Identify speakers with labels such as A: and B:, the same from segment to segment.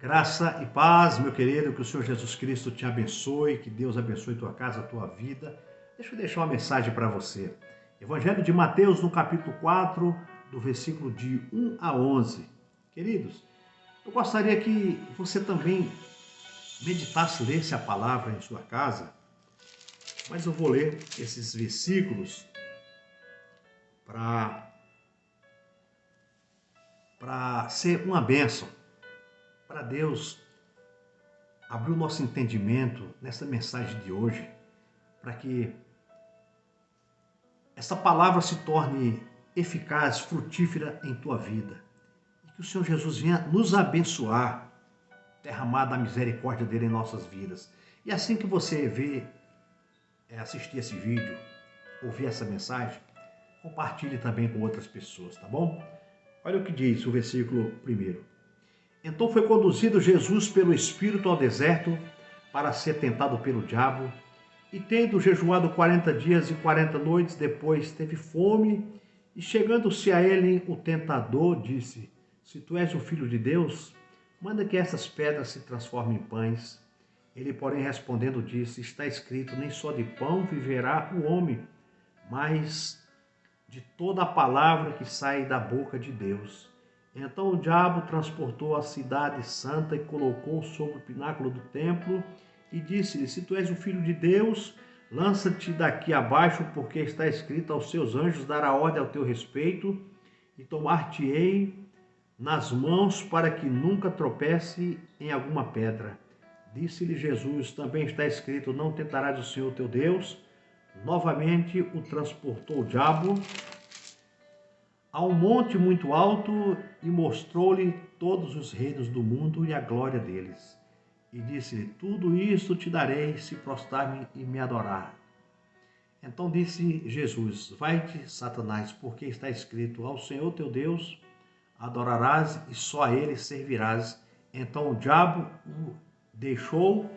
A: Graça e paz, meu querido, que o Senhor Jesus Cristo te abençoe, que Deus abençoe tua casa, tua vida. Deixa eu deixar uma mensagem para você. Evangelho de Mateus, no capítulo 4, do versículo de 1 a 11. Queridos, eu gostaria que você também meditasse, lesse a palavra em sua casa, mas eu vou ler esses versículos para ser uma bênção, para Deus abrir o nosso entendimento nessa mensagem de hoje, para que essa palavra se torne eficaz, frutífera em tua vida. E que o Senhor Jesus venha nos abençoar, derramar a misericórdia dele em nossas vidas. E assim que você assistir esse vídeo, ouvir essa mensagem, compartilhe também com outras pessoas, tá bom? Olha o que diz o versículo 1. Então foi conduzido Jesus pelo Espírito ao deserto para ser tentado pelo diabo, e tendo jejuado 40 dias e 40 noites, depois teve fome, e chegando-se a ele o tentador disse: Se tu és o Filho de Deus, manda que essas pedras se transformem em pães. Ele, porém, respondendo, disse: Está escrito, nem só de pão viverá o homem, mas de toda a palavra que sai da boca de Deus. Então o diabo transportou a cidade santa e colocou sobre o pináculo do templo e disse-lhe: Se tu és o Filho de Deus, lança-te daqui abaixo, porque está escrito: Aos seus anjos dará ordem ao teu respeito, e tomar-te-ei nas mãos para que nunca tropece em alguma pedra. Disse-lhe Jesus: Também está escrito: Não tentarás o Senhor teu Deus. Novamente o transportou o diabo a um monte muito alto e mostrou-lhe todos os reinos do mundo e a glória deles. E disse-lhe: Tudo isto te darei se prostrar-me e me adorar. Então disse Jesus: Vai-te, Satanás, porque está escrito: Ao Senhor teu Deus adorarás e só a ele servirás. Então o diabo o deixou,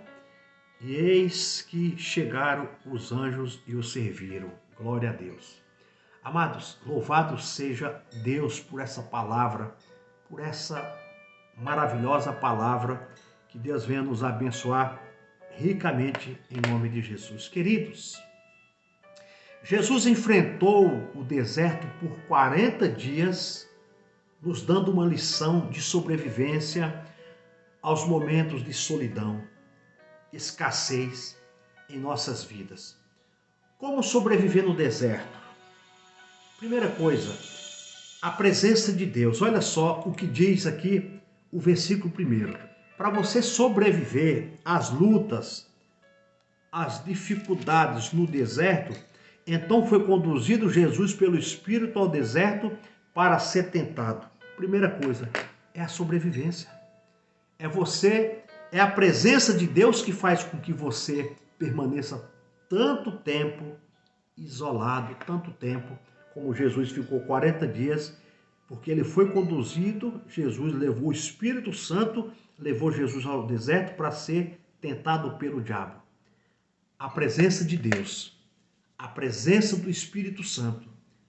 A: e eis que chegaram os anjos e o serviram. Glória a Deus. Amados, louvado seja Deus por essa palavra, por essa maravilhosa palavra, que Deus venha nos abençoar ricamente em nome de Jesus. Queridos, Jesus enfrentou o deserto por 40 dias, nos dando uma lição de sobrevivência aos momentos de solidão, escassez em nossas vidas. Como sobreviver no deserto? Primeira coisa, a presença de Deus. Olha só o que diz aqui o versículo 1. Para você sobreviver às lutas, às dificuldades no deserto, então foi conduzido Jesus pelo Espírito ao deserto para ser tentado. Primeira coisa, é a sobrevivência. É a presença de Deus que faz com que você permaneça tanto tempo isolado, tanto tempo, como Jesus ficou 40 dias, porque ele foi conduzido, Jesus levou o Espírito Santo, levou Jesus ao deserto para ser tentado pelo diabo. A presença de Deus, a presença do Espírito Santo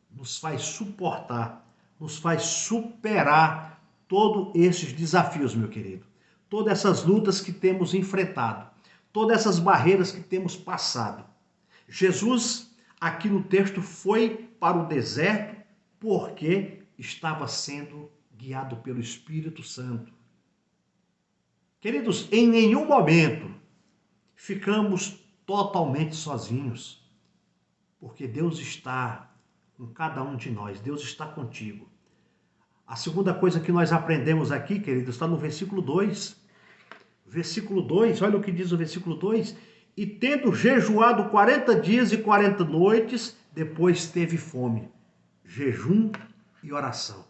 A: nos faz suportar, nos faz superar todos esses desafios, meu querido. Todas essas lutas que temos enfrentado, todas essas barreiras que temos passado. Jesus, aqui no texto, foi para o deserto porque estava sendo guiado pelo Espírito Santo. Queridos, em nenhum momento ficamos totalmente sozinhos, porque Deus está com cada um de nós, Deus está contigo. A segunda coisa que nós aprendemos aqui, queridos, está no versículo 2. Versículo 2, olha o que diz o versículo 2. E tendo jejuado 40 dias e 40 noites, depois teve fome. Jejum e oração.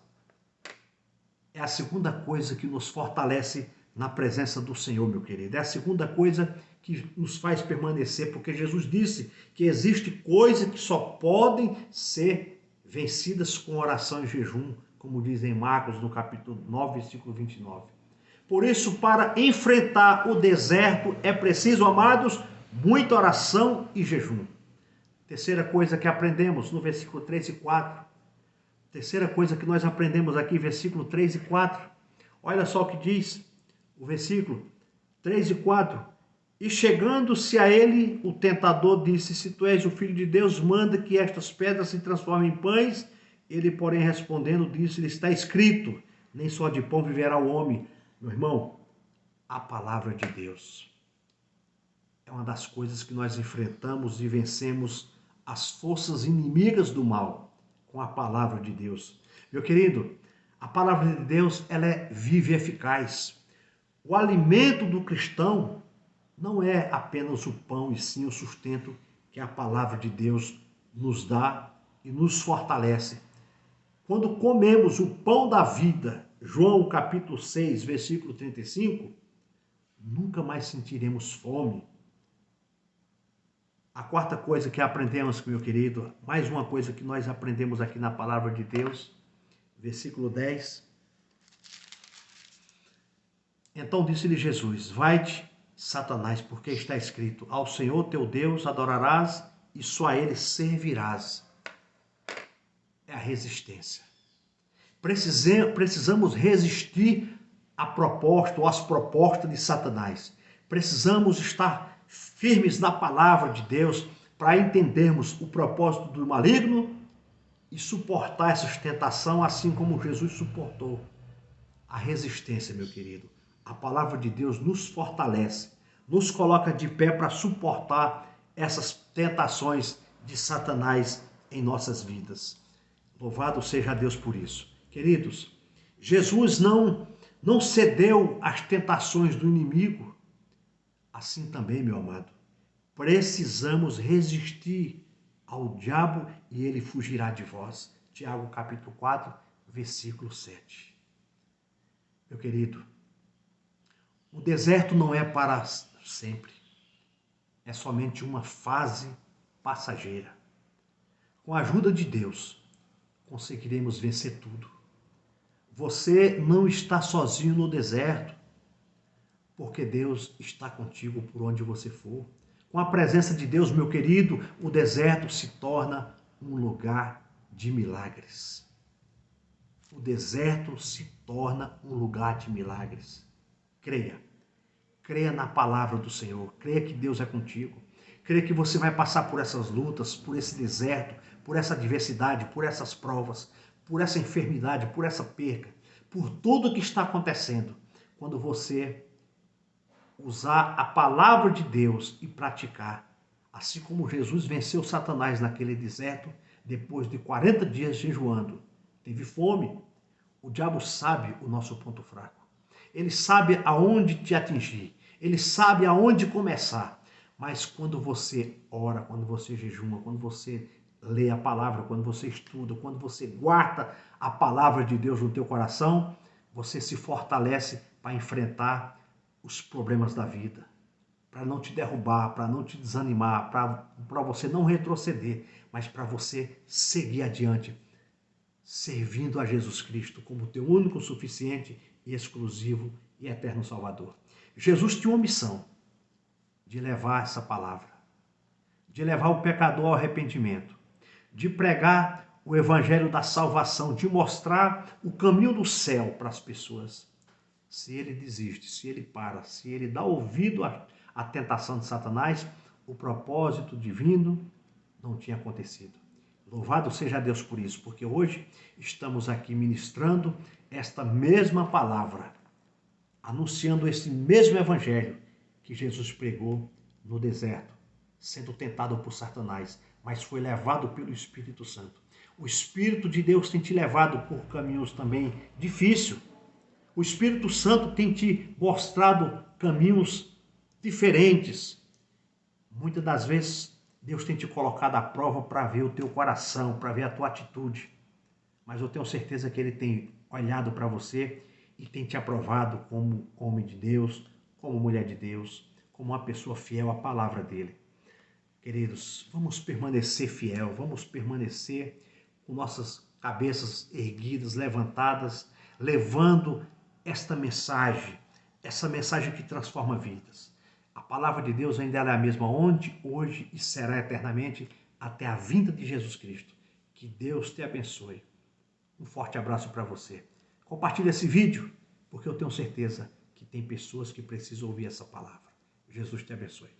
A: É a segunda coisa que nos fortalece na presença do Senhor, meu querido. É a segunda coisa que nos faz permanecer, porque Jesus disse que existe coisas que só podem ser vencidas com oração e jejum, como diz em Marcos, no capítulo 9, versículo 29. Por isso, para enfrentar o deserto, é preciso, amados, muita oração e jejum. Terceira coisa que aprendemos no versículo 3 e 4. Terceira coisa que nós aprendemos aqui, versículo 3 e 4. Olha só o que diz o versículo 3 e 4. E chegando-se a ele, o tentador disse: se tu és o Filho de Deus, manda que estas pedras se transformem em pães. Ele, porém, respondendo, disse-lhe: está escrito, nem só de pão viverá o homem. Meu irmão, a palavra de Deus é uma das coisas que nós enfrentamos e vencemos as forças inimigas do mal com a palavra de Deus. Meu querido, a palavra de Deus, ela é viva e eficaz. O alimento do cristão não é apenas o pão, e sim o sustento que a palavra de Deus nos dá e nos fortalece. Quando comemos o pão da vida, João capítulo 6, versículo 35, nunca mais sentiremos fome. A quarta coisa que aprendemos, meu querido, mais uma coisa que nós aprendemos aqui na palavra de Deus, versículo 10. Então disse-lhe Jesus: vai-te, Satanás, porque está escrito: ao Senhor teu Deus adorarás e só a ele servirás. É a resistência. Precisamos resistir à proposta ou às propostas de Satanás. Precisamos estar firmes na palavra de Deus para entendermos o propósito do maligno e suportar essa tentação assim como Jesus suportou. A resistência, meu querido. A palavra de Deus nos fortalece, nos coloca de pé para suportar essas tentações de Satanás em nossas vidas. Louvado seja Deus por isso. Queridos, Jesus não cedeu às tentações do inimigo. Assim também, meu amado, precisamos resistir ao diabo e ele fugirá de vós. Tiago capítulo 4, versículo 7. Meu querido, o deserto não é para sempre. É somente uma fase passageira. Com a ajuda de Deus, conseguiremos vencer tudo. Você não está sozinho no deserto, porque Deus está contigo por onde você for. Com a presença de Deus, meu querido, o deserto se torna um lugar de milagres. O deserto se torna um lugar de milagres. Creia. Creia na palavra do Senhor. Creia que Deus é contigo. Creia que você vai passar por essas lutas, por esse deserto, por essa adversidade, por essas provas, por essa enfermidade, por essa perca, por tudo que está acontecendo. Quando você usar a palavra de Deus e praticar, assim como Jesus venceu Satanás naquele deserto, depois de 40 dias jejuando, teve fome. O diabo sabe o nosso ponto fraco. Ele sabe aonde te atingir. Ele sabe aonde começar. Mas quando você ora, quando você jejuma, quando você lê a palavra, quando você estuda, quando você guarda a palavra de Deus no teu coração, você se fortalece para enfrentar os problemas da vida, para não te derrubar, para não te desanimar, para você não retroceder, mas para você seguir adiante, servindo a Jesus Cristo como teu único, suficiente e exclusivo e eterno Salvador. Jesus tinha uma missão de levar essa palavra, de levar o pecador ao arrependimento, de pregar o evangelho da salvação, de mostrar o caminho do céu para as pessoas. Se ele desiste, se ele para, se ele dá ouvido à tentação de Satanás, o propósito divino não tinha acontecido. Louvado seja Deus por isso, porque hoje estamos aqui ministrando esta mesma palavra, anunciando esse mesmo evangelho que Jesus pregou no deserto, sendo tentado por Satanás, mas foi levado pelo Espírito Santo. O Espírito de Deus tem te levado por caminhos também difíceis. O Espírito Santo tem te mostrado caminhos diferentes. Muitas das vezes, Deus tem te colocado à prova para ver o teu coração, para ver a tua atitude. Mas eu tenho certeza que Ele tem olhado para você e tem te aprovado como homem de Deus, como mulher de Deus, como uma pessoa fiel à palavra dEle. Queridos, vamos permanecer fiel, vamos permanecer com nossas cabeças erguidas, levantadas, levando esta mensagem, essa mensagem que transforma vidas. A palavra de Deus ainda é a mesma ontem, hoje e será eternamente até a vinda de Jesus Cristo. Que Deus te abençoe. Um forte abraço para você. Compartilhe esse vídeo, porque eu tenho certeza que tem pessoas que precisam ouvir essa palavra. Jesus te abençoe.